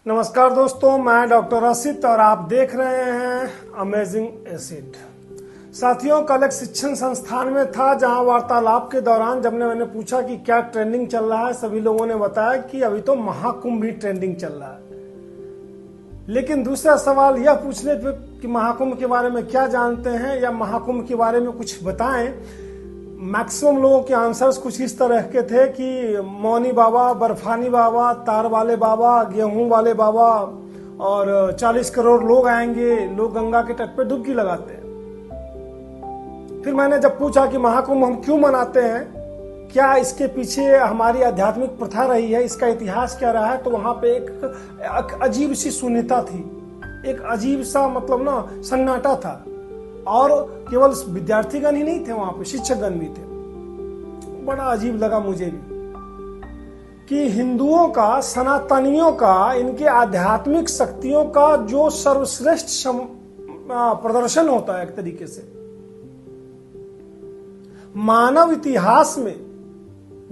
नमस्कार दोस्तों, मैं डॉक्टर असित और आप देख रहे हैं अमेजिंग एसिड। साथियों, कल एक शिक्षण संस्थान में था जहां वार्तालाप के दौरान जब मैंने पूछा कि क्या ट्रेंडिंग चल रहा है, सभी लोगों ने बताया कि अभी तो महाकुंभ ही ट्रेंडिंग चल रहा है। लेकिन दूसरा सवाल यह पूछने पे कि महाकुंभ के बारे में क्या जानते हैं या महाकुंभ के बारे में कुछ बताएं, मैक्सिमम लोगों के आंसर्स कुछ इस तरह के थे कि मौनी बाबा, बर्फानी बाबा, तार वाले बाबा, गेहूं वाले बाबा और 40 करोड़ लोग आएंगे, लोग गंगा के तट पे डुबकी लगाते हैं। फिर मैंने जब पूछा कि महाकुंभ हम क्यों मनाते हैं, क्या इसके पीछे हमारी आध्यात्मिक प्रथा रही है, इसका इतिहास क्या रहा है, तो वहां पे एक अजीब सी शून्यता थी, एक अजीब सा सन्नाटा था। और केवल विद्यार्थीगण ही नहीं थे वहां पे, शिक्षकगण भी थे। बड़ा अजीब लगा मुझे भी कि हिंदुओं का, सनातनियों का, इनके आध्यात्मिक शक्तियों का जो सर्वश्रेष्ठ प्रदर्शन होता है एक तरीके से मानव इतिहास में।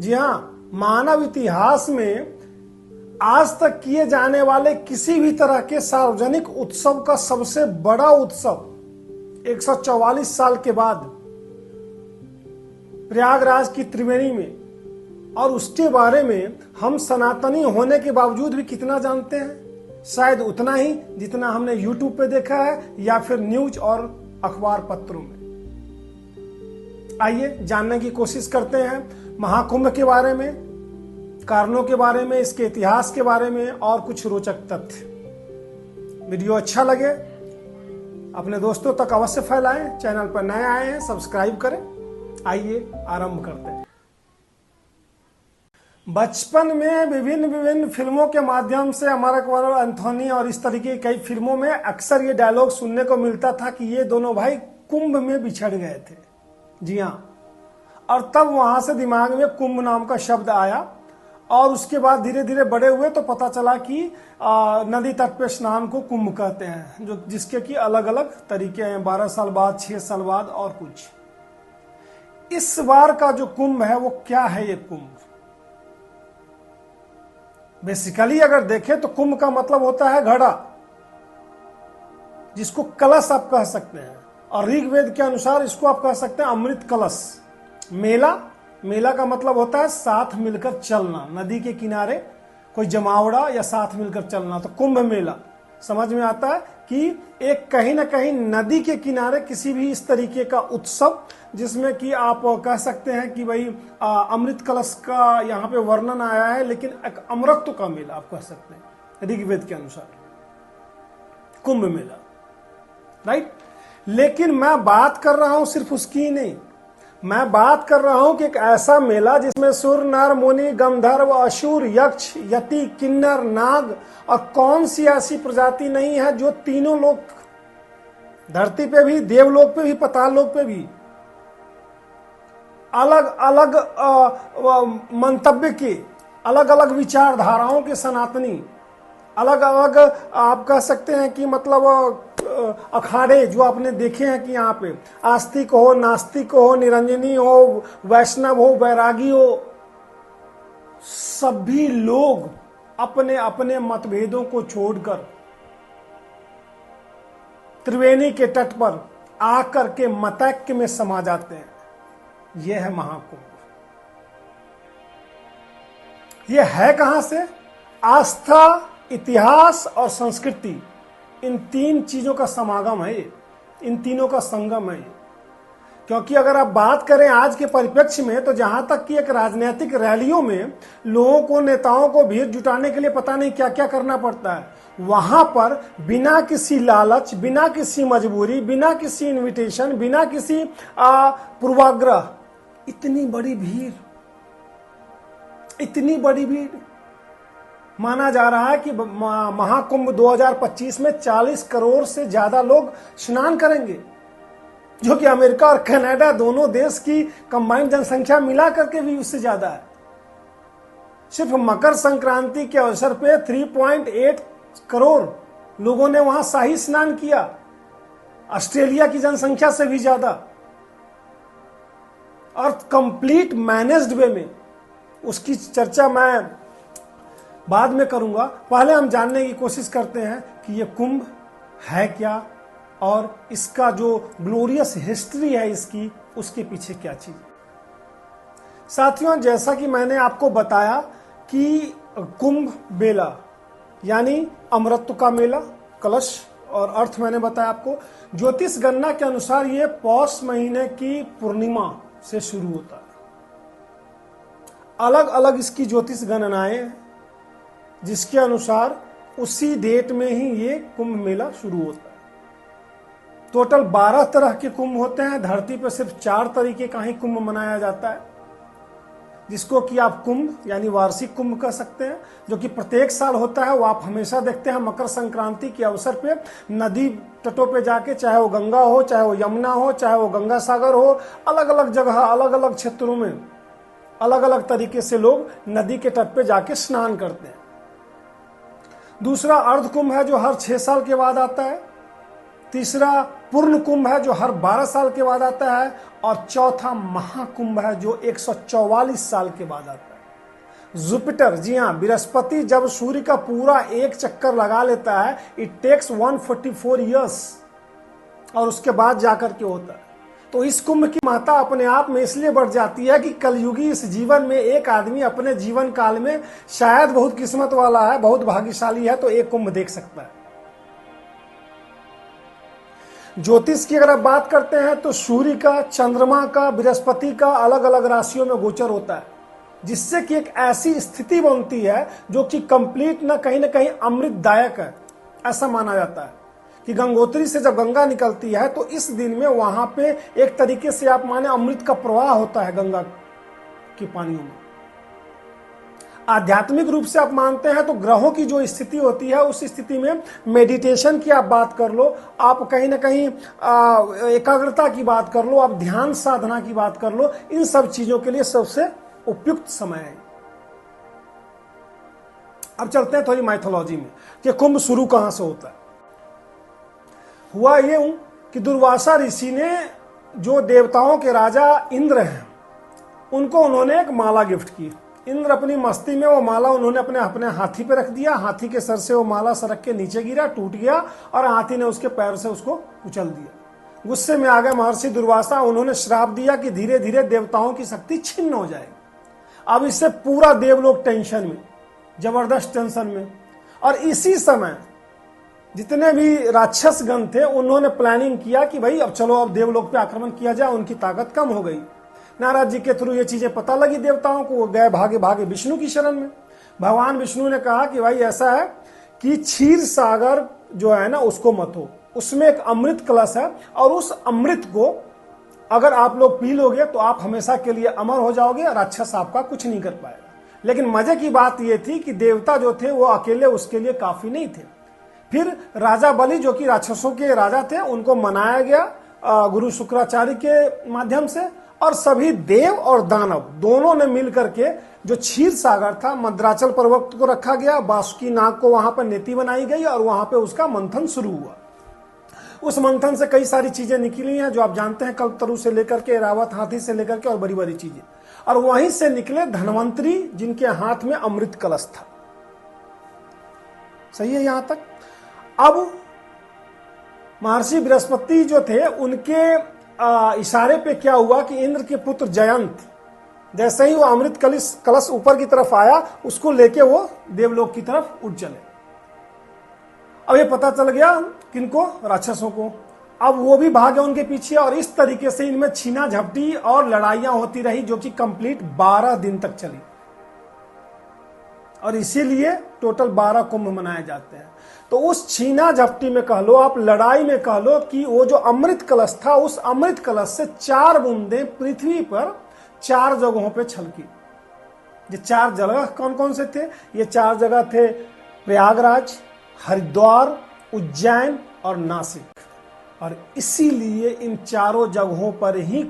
जी हां, मानव इतिहास में आज तक किए जाने वाले किसी भी तरह के सार्वजनिक उत्सव का सबसे बड़ा उत्सव 144 साल के बाद प्रयागराज की त्रिवेणी में। और उसके बारे में हम सनातनी होने के बावजूद भी कितना जानते हैं? शायद उतना ही जितना हमने YouTube पे देखा है या फिर न्यूज और अखबार पत्रों में। आइए जानने की कोशिश करते हैं महाकुंभ के बारे में, कारणों के बारे में, इसके इतिहास के बारे में और कुछ रोचक तथ्य। वीडियो अच्छा लगे अपने दोस्तों तक अवश्य फैलाएं। चैनल पर नए आए हैं सब्सक्राइब करें। आइए आरंभ करते हैं। बचपन में विभिन्न फिल्मों के माध्यम से अमर अकबर एंथोनी और इस तरीके की कई फिल्मों में अक्सर ये डायलॉग सुनने को मिलता था कि ये दोनों भाई कुंभ में बिछड़ गए थे। जी हाँ, और तब वहां से दिमाग में कुंभ नाम का शब्द आया और उसके बाद धीरे धीरे बड़े हुए तो पता चला कि नदी तट पे स्नान को कुंभ कहते हैं, जो जिसके की अलग अलग तरीके हैं, 12 साल बाद, 6 साल बाद और कुछ। इस बार का जो कुंभ है वो क्या है? ये कुंभ बेसिकली अगर देखें तो कुंभ का मतलब होता है घड़ा, जिसको कलश आप कह सकते हैं, और ऋग्वेद के अनुसार इसको आप कह सकते हैं अमृत कलश। मेला का मतलब होता है साथ मिलकर चलना, नदी के किनारे कोई जमावड़ा या साथ मिलकर चलना, तो कुंभ मेला समझ में आता है कि एक कहीं ना कहीं नदी के किनारे किसी भी इस तरीके का उत्सव जिसमें कि आप कह सकते हैं कि भाई अमृत कलश का यहाँ पे वर्णन आया है, लेकिन एक अमृत का मेला आप कह सकते हैं ऋग्वेद के अनुसार, कुंभ मेला, राइट। लेकिन मैं बात कर रहा हूं सिर्फ उसकी ही नहीं, मैं बात कर रहा हूं कि एक ऐसा मेला जिसमें सुर, नर, मुनि, गंधर्व, असुर, यक्ष, यति, किन्नर, नाग और कौन सी ऐसी प्रजाति नहीं है जो तीनों लोग, धरती पे भी, देवलोक पे भी, पाताल लोक पे भी, अलग अलग मंतव्य के, अलग अलग विचारधाराओं के सनातनी, अलग अलग आप कह सकते हैं कि मतलब अखाड़े जो आपने देखे हैं कि यहाँ पे आस्तिक हो, नास्तिक हो, निरंजनी हो, वैष्णव हो, वैरागी हो, सभी लोग अपने अपने मतभेदों को छोड़कर त्रिवेणी के तट पर आकर के मतैक्य में समा जाते हैं। यह है महाकुंभ। यह है कहां से? आस्था, इतिहास और संस्कृति, इन तीन चीजों का समागम है ये, इन तीनों का संगम है ये। क्योंकि अगर आप बात करें आज के परिप्रेक्ष्य में, तो जहां तक कि एक राजनीतिक रैलियों में लोगों को, नेताओं को भीड़ जुटाने के लिए पता नहीं क्या क्या करना पड़ता है, वहां पर बिना किसी लालच, बिना किसी मजबूरी, बिना किसी इन्विटेशन, बिना किसी पूर्वाग्रह, इतनी बड़ी भीड़ माना जा रहा है कि महाकुंभ 2025 में 40 करोड़ से ज्यादा लोग स्नान करेंगे, जो कि अमेरिका और कनाडा दोनों देश की कंबाइंड जनसंख्या मिला करके भी उससे ज्यादा है। सिर्फ मकर संक्रांति के अवसर पे 3.8 करोड़ लोगों ने वहां शाही स्नान किया, ऑस्ट्रेलिया की जनसंख्या से भी ज्यादा, और कंप्लीट मैनेज्ड वे में। उसकी चर्चा मैं बाद में करूंगा। पहले हम जानने की कोशिश करते हैं कि ये कुंभ है क्या और इसका जो ग्लोरियस हिस्ट्री है इसकी, उसके पीछे क्या चीज है। साथियों, जैसा कि मैंने आपको बताया कि कुंभ मेला यानी अमृत का मेला, कलश, और अर्थ मैंने बताया आपको। ज्योतिष गणना के अनुसार ये पौष महीने की पूर्णिमा से शुरू होता है। अलग अलग इसकी ज्योतिष गणनाएं हैं, जिसके अनुसार उसी डेट में ही ये कुंभ मेला शुरू होता है। टोटल 12 तरह के कुंभ होते हैं। धरती पर सिर्फ 4 तरीके का ही कुंभ मनाया जाता है, जिसको कि आप कुंभ यानी वार्षिक कुंभ कह सकते हैं, जो कि प्रत्येक साल होता है। वो आप हमेशा देखते हैं मकर संक्रांति के अवसर पे नदी तटों पे जाके, चाहे वो गंगा हो, चाहे वो यमुना हो, चाहे वो गंगा सागर हो, अलग अलग जगह, अलग अलग क्षेत्रों में अलग अलग तरीके से लोग नदी के तट पे जाके स्नान करते हैं। दूसरा अर्ध कुंभ है, जो हर 6 साल के बाद आता है। तीसरा पूर्ण कुंभ है, जो हर 12 साल के बाद आता है। और चौथा महाकुंभ है, जो 144 साल के बाद आता है। जुपिटर, जी हाँ, बृहस्पति जब सूर्य का पूरा एक चक्कर लगा लेता है, इट टेक्स 144 ईयर्स, और उसके बाद जाकर के होता है। तो इस कुंभ की महत्ता अपने आप में इसलिए बढ़ जाती है कि कलयुगी इस जीवन में एक आदमी अपने जीवन काल में शायद बहुत किस्मत वाला है, बहुत भाग्यशाली है, तो एक कुंभ देख सकता है। ज्योतिष की अगर आप बात करते हैं तो सूर्य का, चंद्रमा का, बृहस्पति का अलग अलग राशियों में गोचर होता है, जिससे कि एक ऐसी स्थिति बनती है जो कि कंप्लीट ना कहीं अमृतदायक है। ऐसा माना जाता है कि गंगोत्री से जब गंगा निकलती है तो इस दिन में वहां पे एक तरीके से आप माने अमृत का प्रवाह होता है गंगा के पानियों में। आध्यात्मिक रूप से आप मानते हैं तो ग्रहों की जो स्थिति होती है, उस स्थिति में मेडिटेशन की आप बात कर लो, आप कहीं ना कहीं एकाग्रता की बात कर लो, आप ध्यान साधना की बात कर लो, इन सब चीजों के लिए सबसे उपयुक्त समय है। अब चलते हैं थोड़ी माइथोलॉजी में कि कुंभ शुरू कहां से होता है। हुआ यूं कि दुर्वासा ऋषि ने, जो देवताओं के राजा इंद्र हैं, उनको उन्होंने एक माला गिफ्ट की। इंद्र अपनी मस्ती में वो माला उन्होंने अपने हाथी पे रख दिया। हाथी के सर से वो माला सरक के नीचे गिरा, टूट गया, और हाथी ने उसके पैर से उसको कुचल दिया। गुस्से में आ गए महर्षि दुर्वासा, उन्होंने श्राप दिया कि धीरे धीरे देवताओं की शक्ति छिन्न हो जाएगी। अब इससे पूरा देवलोक टेंशन में, जबरदस्त टेंशन में। और इसी समय जितने भी राक्षस गण थे, उन्होंने प्लानिंग किया कि भाई अब चलो, अब देवलोक पे आक्रमण किया जाए। उनकी ताकत कम हो गई। नारद जी के थ्रू ये चीजें पता लगी देवताओं को, वो गए भागे भागे विष्णु की शरण में। भगवान विष्णु ने कहा कि भाई ऐसा है कि क्षीर सागर जो है ना, उसको मत हो, उसमें एक अमृत कलश है, और उस अमृत को अगर आप लोग पी लोगे तो आप हमेशा के लिए अमर हो जाओगे, राक्षस आपका कुछ नहीं कर पाएगा। लेकिन मजे की बात यह थी कि देवता जो थे वो अकेले उसके लिए काफी नहीं थे। फिर राजा बलि, जो कि राक्षसों के राजा थे, उनको मनाया गया गुरु शुक्राचार्य के माध्यम से, और सभी देव और दानव दोनों ने मिलकर के जो क्षीर सागर था, मद्राचल पर्वत को रखा गया, बासुकी नाग को वहां पर नेति बनाई गई, और वहां पे उसका मंथन शुरू हुआ। उस मंथन से कई सारी चीजें निकली हैं, जो आप जानते हैं, कल्पतरु से लेकर के, रावत हाथी से लेकर के, और बड़ी बड़ी चीजें। और वहीं से निकले धनवंतरी, जिनके हाथ में अमृत कलश था। सही है यहां तक। अब महर्षि बृहस्पति जो थे, उनके इशारे पे क्या हुआ कि इंद्र के पुत्र जयंत, जैसे ही वो अमृत कलश ऊपर की तरफ आया, उसको लेके वो देवलोक की तरफ उठ चले। अब ये पता चल गया किनको, राक्षसों को। अब वो भी भागे उनके पीछे, और इस तरीके से इनमें छीना झपटी और लड़ाइयां होती रही, जो कि कंप्लीट 12 दिन तक चली। और इसीलिए टोटल 12 कुंभ मनाए जाते हैं। तो उस छीना झपटी में कह लो, आप लड़ाई में कह लो, कि वो जो अमृत कलश था, उस अमृत कलश से 4 बूंदें पृथ्वी पर 4 जगहों पे छलकी। ये 4 जगह कौन कौन से थे? ये 4 जगह थे प्रयागराज, हरिद्वार, उज्जैन और नासिक। और इसीलिए इन चारों जगहों पर ही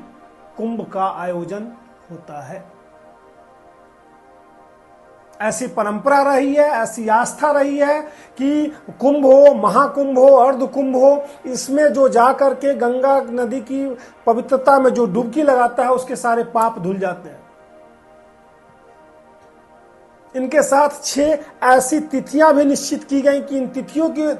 कुंभ का आयोजन होता है। ऐसी परंपरा रही है, ऐसी आस्था रही है कि कुंभ हो, महाकुंभ हो, अर्ध कुंभ हो, इसमें जो जाकर के गंगा नदी की पवित्रता में जो डुबकी लगाता है, उसके सारे पाप धुल जाते हैं। इनके साथ 6 ऐसी तिथियां भी निश्चित की गई कि इन तिथियों के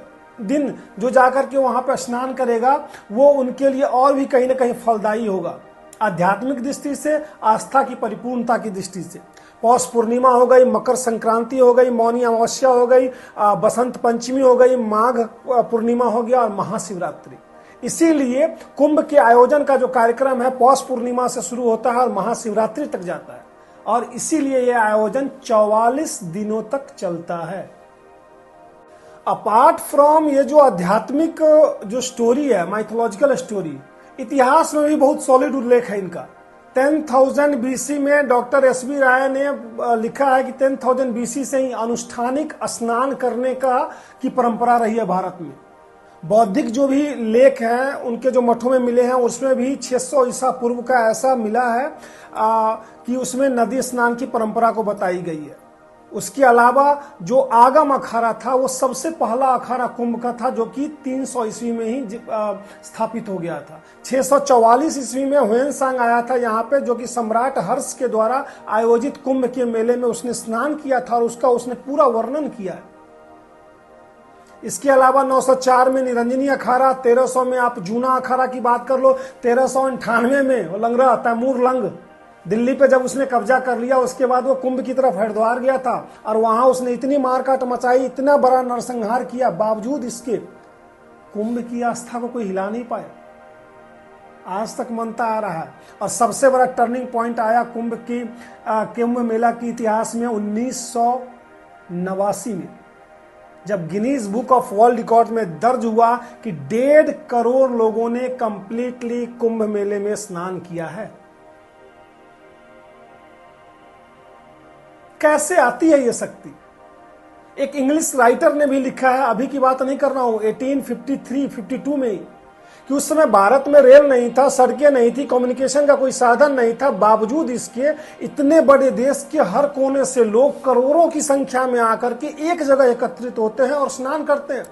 दिन जो जाकर के वहां पर स्नान करेगा वो उनके लिए और भी कहीं ना कहीं फलदायी होगा, आध्यात्मिक दृष्टि से, आस्था की परिपूर्णता की दृष्टि से। पौष पूर्णिमा हो गई, मकर संक्रांति हो गई, मौनी अमावस्या हो गई, बसंत पंचमी हो गई, माघ पूर्णिमा हो गया और महाशिवरात्रि। इसीलिए कुंभ के आयोजन का जो कार्यक्रम है पौष पूर्णिमा से शुरू होता है और महाशिवरात्रि तक जाता है, और इसीलिए यह आयोजन 44 दिनों तक चलता है। अपार्ट फ्रॉम ये जो आध्यात्मिक जो स्टोरी है, माइथोलॉजिकल स्टोरी, इतिहास में भी बहुत सॉलिड उल्लेख है इनका। 10,000 BC में डॉक्टर एस.बी. राय ने लिखा है कि 10,000 BC से ही अनुष्ठानिक स्नान करने की परंपरा रही है भारत में। बौद्धिक जो भी लेख हैं उनके जो मठों में मिले हैं उसमें भी 600 ईसा पूर्व का ऐसा मिला है कि उसमें नदी स्नान की परंपरा को बताई गई है। उसके अलावा जो आगम अखाड़ा था वो सबसे पहला अखाड़ा कुंभ का था, जो कि 300 ईस्वी में ही स्थापित हो गया था। 644 ईस्वी में ह्वेनसांग आया था यहाँ पे, जो कि सम्राट हर्ष के द्वारा आयोजित कुंभ के मेले में उसने स्नान किया था और उसका उसने पूरा वर्णन किया है। इसके अलावा 904 में निरंजनी अखाड़ा, 1300 में आप जूना अखाड़ा की बात कर लो, 1398 में लंगरा तैमूर लंग दिल्ली पे जब उसने कब्जा कर लिया, उसके बाद वो कुंभ की तरफ हरिद्वार गया था और वहां उसने इतनी मारकाट मचाई, इतना बड़ा नरसंहार किया, बावजूद इसके कुंभ की आस्था को कोई हिला नहीं पाया। आज तक मनता आ रहा है। और सबसे बड़ा टर्निंग पॉइंट आया कुंभ मेला के इतिहास में 1989 में, जब Guinness book of world record में दर्ज हुआ कि 1.5 करोड़ लोगों ने कंप्लीटली कुंभ मेले में स्नान किया है। कैसे आती है ये शक्ति? एक इंग्लिश राइटर ने भी लिखा है, अभी की बात नहीं कर रहा हूं, 1853-52 में, कि उस समय भारत में रेल नहीं था, सड़कें नहीं थी, कम्युनिकेशन का कोई साधन नहीं था, बावजूद इसके इतने बड़े देश के हर कोने से लोग करोड़ों की संख्या में आकर के एक जगह एकत्रित होते हैं और स्नान करते हैं।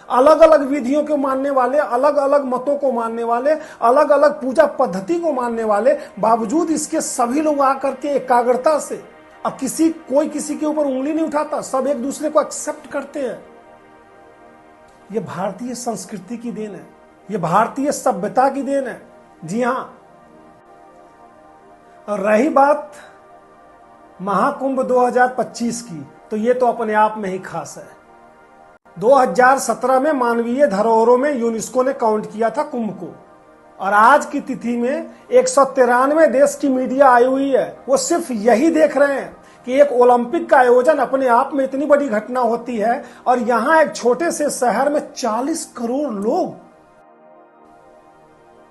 अलग अलग विधियों को मानने वाले, अलग अलग मतों को मानने वाले, अलग अलग पूजा पद्धति को मानने वाले, बावजूद इसके सभी लोग आकर के एकाग्रता से, अब कोई किसी के ऊपर उंगली नहीं उठाता, सब एक दूसरे को एक्सेप्ट करते हैं। यह भारतीय संस्कृति की देन है, यह भारतीय सभ्यता की देन है। जी हां। और रही बात महाकुंभ 2025 की, तो यह तो अपने आप में ही खास है। 2017 में मानवीय धरोहरों में यूनेस्को ने काउंट किया था कुंभ को, और आज की तिथि में 193 देश की मीडिया आई हुई है। वो सिर्फ यही देख रहे हैं कि एक ओलंपिक का आयोजन अपने आप में इतनी बड़ी घटना होती है, और यहां एक छोटे से शहर में 40 करोड़ लोग,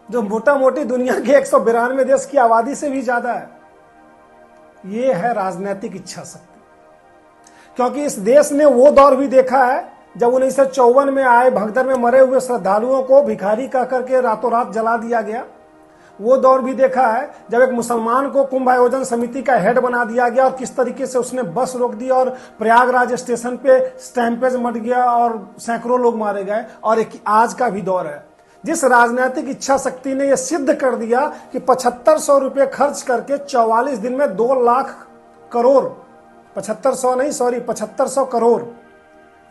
जो मोटा मोटी दुनिया के 192 देश की आबादी से भी ज्यादा है। ये है राजनीतिक इच्छा शक्ति। क्योंकि इस देश ने वो दौर भी देखा है जब 1954 में आए भगदड़ में मरे हुए श्रद्धालुओं को भिखारी कह करके रातों रात जला दिया गया। वो दौर भी देखा है जब एक मुसलमान को कुंभ आयोजन समिति का हेड बना दिया गया और किस तरीके से उसने बस रोक दी और प्रयागराज स्टेशन पे स्टैंपेज मच गया और सैकड़ों लोग मारे गए। और एक आज का भी दौर है जिस राजनीतिक इच्छा शक्ति ने यह सिद्ध कर दिया कि 7500 रुपये खर्च करके 44 दिन में 2 लाख करोड़, 7500 करोड़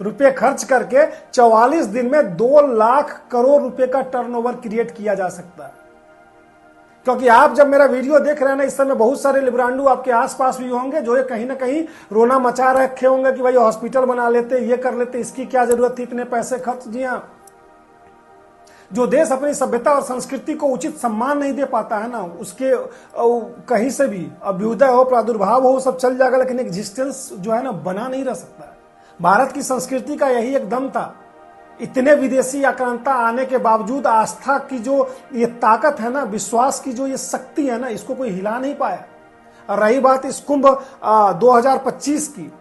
रुपए खर्च करके 44 दिन में 2 लाख करोड़ रुपए का टर्नओवर क्रिएट किया जा सकता है। क्योंकि आप जब मेरा वीडियो देख रहे हैं ना, इस समय बहुत सारे लिब्रांडू आपके आसपास भी होंगे जो ये कहीं ना कहीं रोना मचा रखे होंगे कि भाई हॉस्पिटल बना लेते, ये कर लेते, इसकी क्या जरूरत थी इतने पैसे खर्च। जी हाँ, जो देश अपनी सभ्यता और संस्कृति को उचित सम्मान नहीं दे पाता है ना, उसके कहीं से भी अभ्युदय हो, प्रादुर्भाव हो, सब चल जाएगा, लेकिन एग्जिस्टेंस जो है ना बना नहीं रह सकता है। भारत की संस्कृति का यही एक दम था। इतने विदेशी आक्रांता आने के बावजूद आस्था की जो ये ताकत है ना, विश्वास की जो ये शक्ति है ना, इसको कोई हिला नहीं पाया। और रही बात इस कुंभ 2025 की,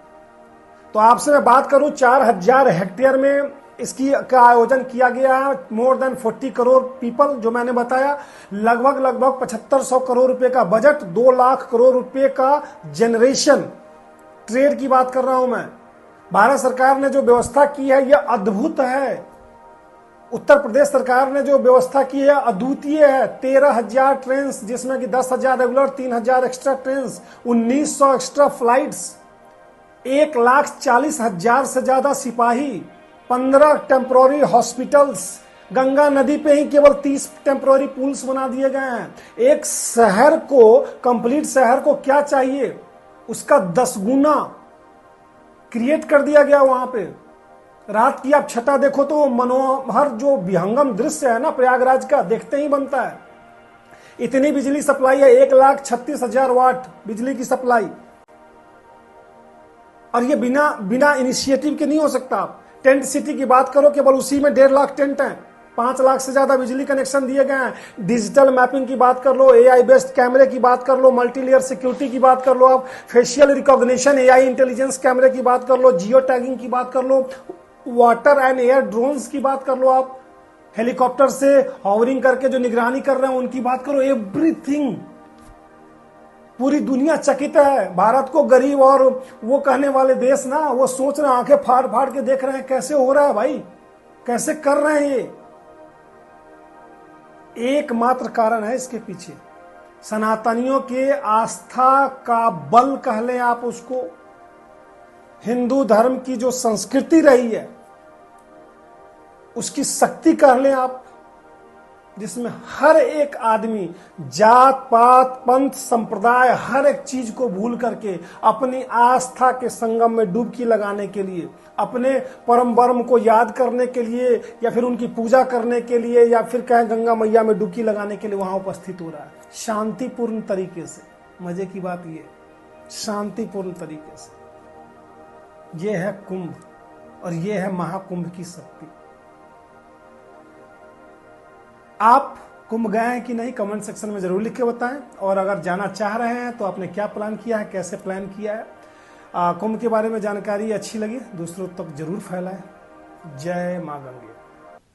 तो आपसे मैं बात करूं 4000 हेक्टेयर में इसकी का आयोजन किया गया है। मोर देन 40 करोड़ पीपल, जो मैंने बताया, लगभग 7500 करोड़ रुपए का बजट, 2 लाख करोड़ रुपए का जनरेशन, ट्रेड की बात कर रहा हूं मैं। भारत सरकार ने जो व्यवस्था की है यह अद्भुत है। उत्तर प्रदेश सरकार ने जो व्यवस्था की है अद्वितीय है। 13,000 ट्रेन्स, जिसमें कि 10,000 regular, 3,000 extra trains, 1900 extra flights, 1,40,000 से ज्यादा सिपाही, 15 टेम्पोररी हॉस्पिटल्स, गंगा नदी पे ही केवल 30 टेम्पोररी पुल्स बना दिए गए हैं। एक शहर को, कंप्लीट शहर को क्या चाहिए उसका 10 गुना क्रिएट कर दिया गया वहां पे। रात की आप छटा देखो तो मनोहर जो विहंगम दृश्य है ना प्रयागराज का, देखते ही बनता है। इतनी बिजली सप्लाई है, 1,36,000 वाट बिजली की सप्लाई, और ये बिना इनिशिएटिव के नहीं हो सकता। टेंट सिटी की बात करो, केवल उसी में 1.5 लाख टेंट हैं, 5 लाख से ज्यादा बिजली कनेक्शन दिए गए हैं। डिजिटल मैपिंग की बात कर लो, एआई बेस्ड कैमरे की बात कर लो, मल्टी लेयर सिक्योरिटी की बात कर लो, आप फेशियल रिकॉग्निशन, एआई इंटेलिजेंस कैमरे की बात कर लो, जियो टैगिंग की बात कर लो, वाटर एंड एयर ड्रोन्स की बात कर लो, आप हेलीकॉप्टर से हॉवरिंग करके जो निगरानी कर रहे हैं उनकी बात करो। एवरीथिंग, पूरी दुनिया चकित है। भारत को गरीब और वो कहने वाले देश ना, वो सोच रहे हैं, आंखें फाड़ फाड़ के देख रहे हैं कैसे हो रहा है भाई, कैसे कर रहे हैं ये। एकमात्र कारण है इसके पीछे, सनातनियों के आस्था का बल कह लें आप उसको, हिंदू धर्म की जो संस्कृति रही है उसकी शक्ति कह लें आप, जिसमें हर एक आदमी जात पात पंथ संप्रदाय हर एक चीज को भूल करके अपनी आस्था के संगम में डुबकी लगाने के लिए, अपने परम ब्रह्म को याद करने के लिए, या फिर उनकी पूजा करने के लिए, या फिर कहें गंगा मैया में डुबकी लगाने के लिए वहां उपस्थित हो रहा है शांतिपूर्ण तरीके से। मजे की बात ये, शांतिपूर्ण तरीके से। ये है कुंभ, और ये है महाकुंभ की शक्ति। आप कुंभ गए हैं कि नहीं, कमेंट सेक्शन में जरूर लिख के बताएं। और अगर जाना चाह रहे हैं तो आपने क्या प्लान किया है, कैसे प्लान किया है। कुंभ के बारे में जानकारी अच्छी लगी दूसरों तक जरूर फैलाएं। जय मां गंगे।